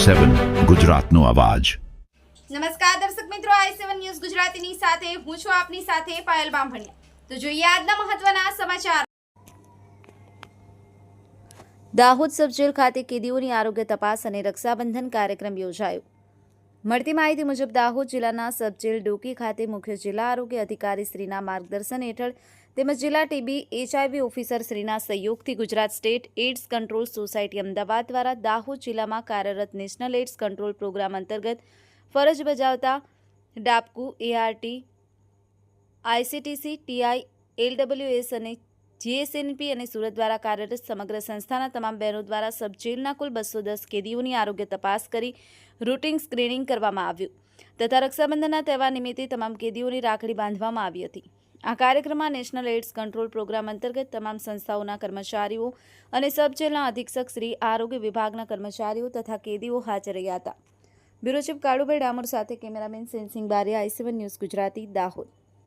i7 ગુજરાતનો અવાજ। નમસ્કાર દર્શક મિત્રો, i7 ન્યૂઝ ગુજરાતીની સાથે હું છું આપની સાથે પાયલ બામભણિયા। તો જોઈએ આજના મહત્વના સમાચાર। દાહોદ સબ જેલ ખાતે કેદીઓની આરોગ્ય તપાસ અને રક્ષાબંધન કાર્યક્રમ યોજાયો। મળતી માહિતી મુજબ દાહોદ જિલ્લાના સબ જેલ ડોકી ખાતે મુખ્ય જિલ્લા આરોગ્ય અધિકારી શ્રીના માર્ગદર્શન હેઠળ તેમજ જિલ્લા ટીબી HIV ઓફિસર શ્રીના સહયોગથી Gujarat state AIDS control society Ahmedabad દ્વારા દાહોદ જિલ્લામાં કાર્યરત નેશનલ એઇડ્સ કંટ્રોલ પ્રોગ્રામ અંતર્ગત ફરજ બજાવતા ડાબકુ, ART, ICTC, TI, LWS અને GSNP અને સુરત દ્વારા કાર્યરત સમગ્ર સંસ્થાના તમામ બહેનો દ્વારા સબ જેલના કુલ 210 કેદીઓની આરોગ્ય તપાસ કરી રૂટીન સ્ક્રીનિંગ કરવામાં આવ્યું તથા રક્ષાબંધનના તહેવાર નિમિત્તે તમામ કેદીઓની રાખડી બાંધવામાં આવી હતી। આ કાર્યક્રમમાં નેશનલ એઇડ્સ કંટ્રોલ પ્રોગ્રામ અંતર્ગત તમામ સંસ્થાઓના કર્મચારીઓ અને સબ જેલના અધિક્ષક શ્રી, આરોગ્ય વિભાગના કર્મચારીઓ તથા કેદીઓ હાજર રહ્યા હતા। બ્યુરો ચીફ કાળુભાઈ ડામોર સાથે cameraman Sensing Bariya, i7 news Gujarati, Dahod.